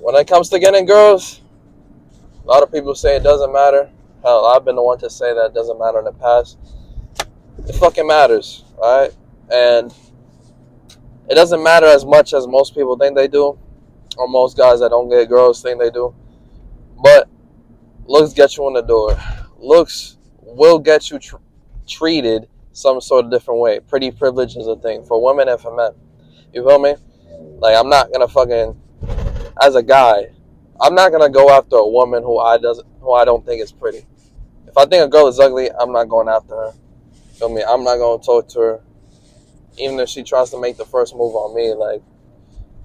When it comes to getting girls, a lot of people say it doesn't matter. Hell, I've been the one to say that it doesn't matter in the past. It fucking matters, right? And it doesn't matter as much as most people think they do, or most guys that don't get girls think they do. But looks get you in the door. Looks will get you treated some sort of different way. Pretty privilege is a thing for women and for men. You feel me? Like, I'm not gonna fucking, as a guy, I'm not gonna go after a woman who I don't think is pretty. If I think a girl is ugly, I'm not going after her. Feel me? I'm not gonna talk to her, even if she tries to make the first move on me. Like,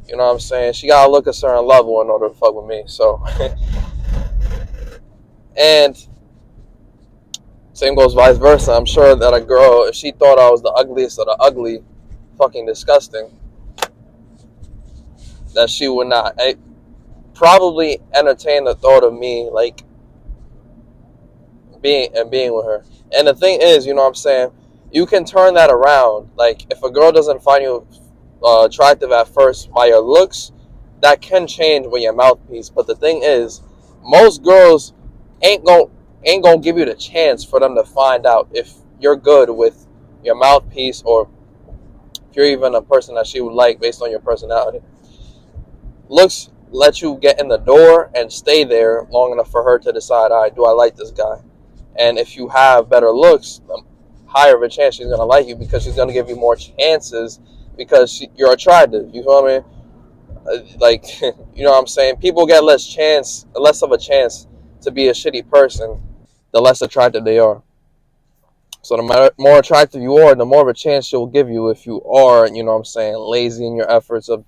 you know what I'm saying? She gotta look a certain level in order to fuck with me. So, and same goes vice versa. I'm sure that a girl, if she thought I was the ugliest of the ugly, fucking disgusting, that she would not probably entertain the thought of me, like, being with her. And the thing is, you know what I'm saying, you can turn that around. Like, if a girl doesn't find you attractive at first by your looks, that can change with your mouthpiece. But the thing is, most girls ain't gonna give you the chance for them to find out if you're good with your mouthpiece, or if you're even a person that she would like based on your personality. Looks let you get in the door and stay there long enough for her to decide, all right, do I like this guy? And if you have better looks, the higher of a chance she's going to like you, because she's going to give you more chances because you're attractive. You feel me? Like, you know what I'm saying? People get less of a chance to be a shitty person the less attractive they are. So the more attractive you are, the more of a chance she'll give you if you are, you know what I'm saying, lazy in your efforts of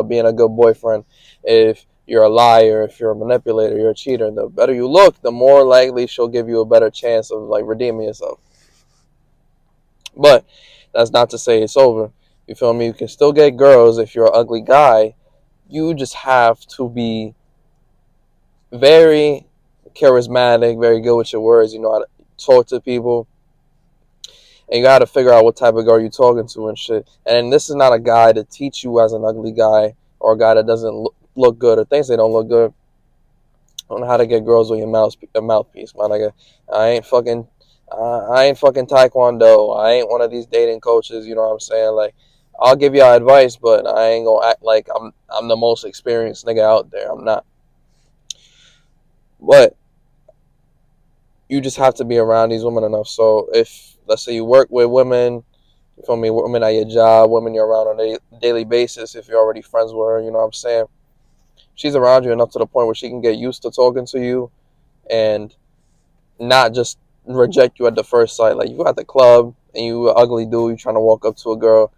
being a good boyfriend. If you're a liar, if you're a manipulator, you're a cheater, the better you look, the more likely she'll give you a better chance of, like, redeeming yourself. But that's not to say it's over. You feel me? You can still get girls if you're an ugly guy. You just have to be very charismatic, very good with your words. You know how to talk to people. And you got to figure out what type of girl you're talking to and shit. And this is not a guy to teach you as an ugly guy, or a guy that doesn't look good or thinks they don't look good, on how to get girls with your mouthpiece, man. I ain't fucking taekwondo. I ain't one of these dating coaches. You know what I'm saying? Like, I'll give y'all advice, but I ain't gonna act like I'm the most experienced nigga out there. I'm not. But you just have to be around these women enough. So if, let's say, you work with women, you feel me, women at your job, women you're around on a daily basis, if you're already friends with her, you know what I'm saying, she's around you enough to the point where she can get used to talking to you and not just reject you at the first sight. Like, you at the club and you an ugly dude, you trying to walk up to a girl,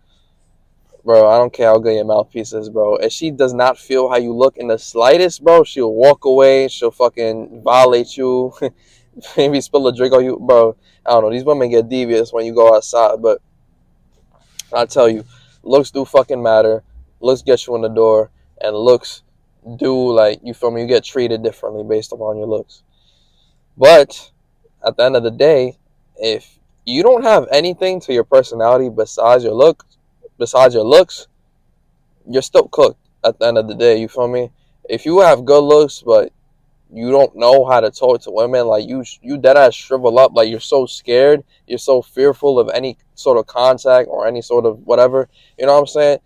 bro, I don't care how good your mouthpiece is, bro. If she does not feel how you look in the slightest, bro, she'll walk away, she'll fucking violate you, maybe spill a drink on you, bro. I don't know, these women get devious when you go outside, but I tell you, looks do fucking matter. Looks get you in the door, and looks do, like, you feel me, you get treated differently based upon your looks. But at the end of the day, if you don't have anything to your personality besides your looks, you're still cooked at the end of the day. You feel me? If you have good looks, but you don't know how to talk to women, like, you dead ass shrivel up, like, you're so scared, you're so fearful of any sort of contact or any sort of whatever, you know what I'm saying?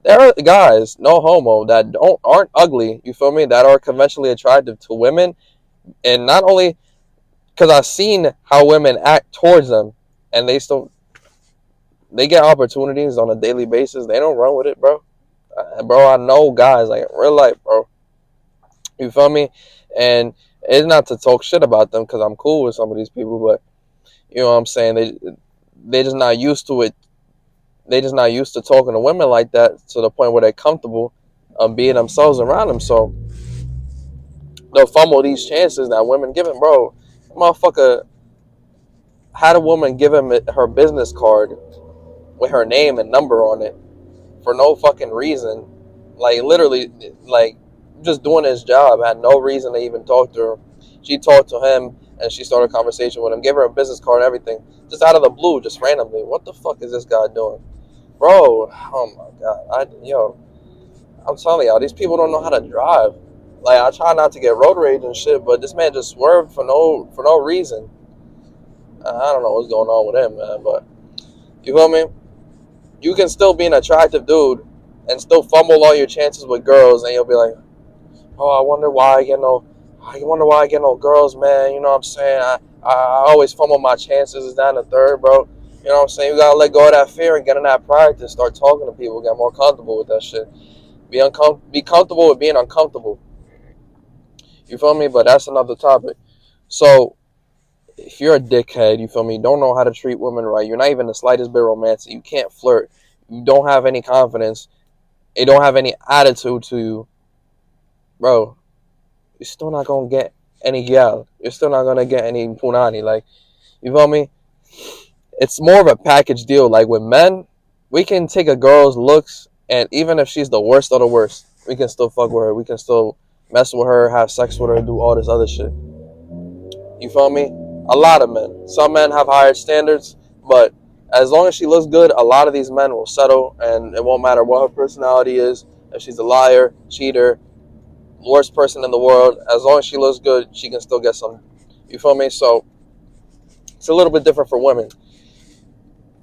There are guys, no homo, that aren't ugly, you feel me, that are conventionally attractive to women, and not only, because I've seen how women act towards them, and they get opportunities on a daily basis, they don't run with it, bro. Bro, I know guys, like, in real life, bro. You feel me? And it's not to talk shit about them, because I'm cool with some of these people, but you know what I'm saying? They just not used to it. They just not used to talking to women like that, to the point where they're comfortable being themselves around them. So they'll fumble these chances that women give him, bro. Motherfucker had a woman give him her business card with her name and number on it for no fucking reason. Like, literally, like, just doing his job, had no reason to even talk to her. She talked to him and she started a conversation with him, gave her a business card and everything, just out of the blue, just randomly. What the fuck is this guy doing, bro? Oh my god, I'm telling y'all, these people don't know how to drive. Like I try not to get road rage and shit, but this man just swerved for no reason. I don't know what's going on with him, man. But you feel me? You can still be an attractive dude and still fumble all your chances with girls, and you'll be like, oh, I wonder why I get no girls, man. You know what I'm saying? I always fumble my chances. Is that in the third, bro? You know what I'm saying? You gotta let go of that fear and get in that practice. Start talking to people. Get more comfortable with that shit. Be comfortable with being uncomfortable. You feel me? But that's another topic. So if you're a dickhead, you feel me? Don't know how to treat women right. You're not even the slightest bit romantic. You can't flirt. You don't have any confidence. You don't have any attitude to you, bro. You're still not gonna get any gal. You're still not gonna get any punani. Like, you feel me? It's more of a package deal. Like with men, we can take a girl's looks, and even if she's the worst of the worst, we can still fuck with her. We can still mess with her, have sex with her, do all this other shit. You feel me? A lot of men. Some men have higher standards, but as long as she looks good, a lot of these men will settle, and it won't matter what her personality is. If she's a liar, cheater, worst person in the world, as long as she looks good, she can still get some. You feel me? So it's a little bit different for women.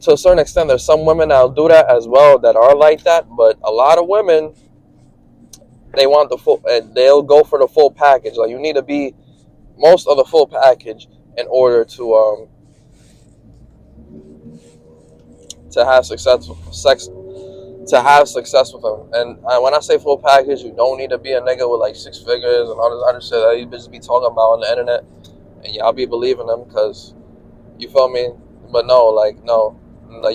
To a certain extent, there's some women that'll do that as well that are like that, but a lot of women, they want the full, they'll go for the full package. Like you need to be most of the full package in order to have success with them. And when I say full package, you don't need to be a nigga with like 6 figures and all this other shit that you bitches be talking about on the internet, and y'all be believing them because you feel me. But no, like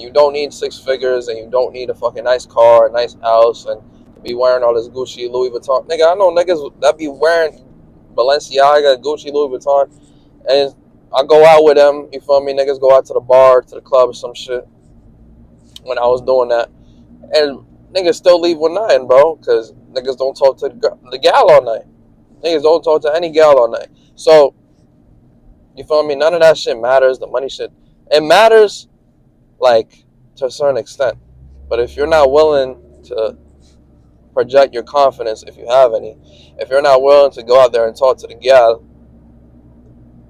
you don't need 6 figures, and you don't need a fucking nice car, a nice house, and be wearing all this Gucci, Louis Vuitton. Nigga, I know niggas that be wearing Balenciaga, Gucci, Louis Vuitton, and I go out with them. You feel me? Niggas go out to the bar, to the club, or some shit. When I was doing that, and niggas still leave with nothing, bro, because niggas don't talk to the gal all night. Niggas don't talk to any gal all night. So, you feel me? None of that shit matters. The money shit, it matters, like, to a certain extent. But if you're not willing to project your confidence, if you have any, if you're not willing to go out there and talk to the gal,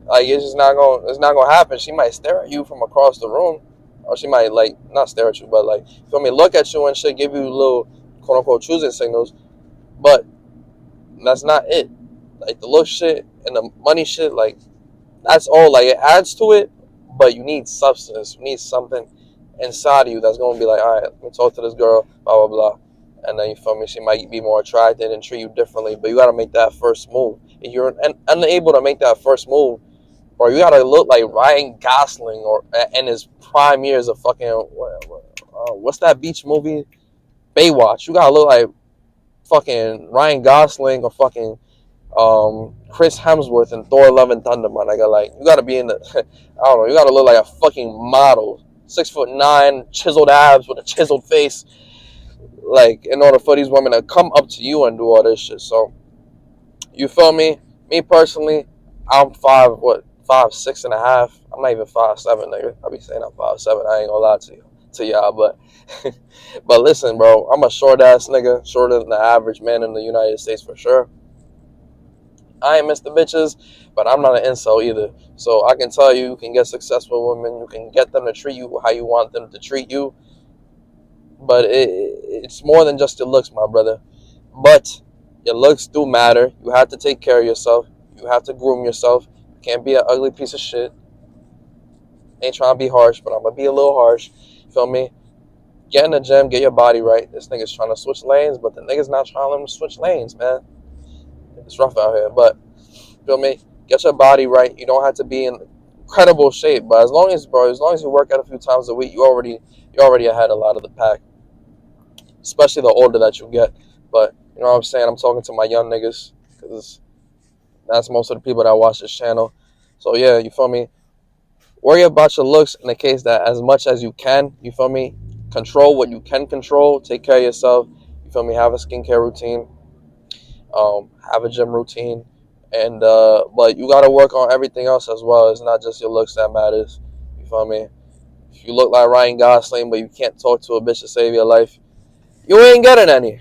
like, it's not gonna happen. She might stare at you from across the room, or she might, like, not stare at you, but, like, you feel me, look at you and shit, give you little quote unquote choosing signals, but that's not it. Like, the little shit and the money shit, like, that's all. Like, it adds to it, but you need substance. You need something inside of you that's gonna be like, all right, let me talk to this girl, blah blah blah, and then you feel me, she might be more attracted and treat you differently, but you gotta make that first move. If you're unable to make that first move, or you gotta look like Ryan Gosling or in his prime years of fucking what's that beach movie? Baywatch. You gotta look like fucking Ryan Gosling or fucking Chris Hemsworth in Thor: Love and Thunder, man. Like you gotta be in the I don't know. You gotta look like a fucking model, 6'9", chiseled abs with a chiseled face, like in order for these women to come up to you and do all this shit. So you feel me? Me personally, I'm 5'6.5". I'm not even 5'7", nigga. I be saying I'm 5'7". I ain't gonna lie to y'all, but but listen, bro, I'm a short ass nigga, shorter than the average man in the United States for sure. I ain't Mr. Bitches, but I'm not an incel either. So I can tell you, you can get successful women, you can get them to treat you how you want them to treat you, but it's more than just your looks, my brother. But your looks do matter. You have to take care of yourself. You have to groom yourself. You can't be an ugly piece of shit. Ain't trying to be harsh, but I'm going to be a little harsh. Feel me? Get in the gym, get your body right. This nigga's trying to switch lanes, but the nigga's not trying to let him switch lanes, man. It's rough out here, but feel me? Get your body right. You don't have to be in incredible shape, but as long as you work out a few times a week, you're already ahead a lot of the pack, especially the older that you get. But you know what I'm saying? I'm talking to my young niggas because that's most of the people that watch this channel. So yeah, you feel me? Worry about your looks in the case that as much as you can, you feel me? Control what you can control. Take care of yourself. You feel me? Have a skincare routine. Have a gym routine. And but you gotta work on everything else as well. It's not just your looks that matters. You feel me? If you look like Ryan Gosling but you can't talk to a bitch to save your life, you ain't getting any.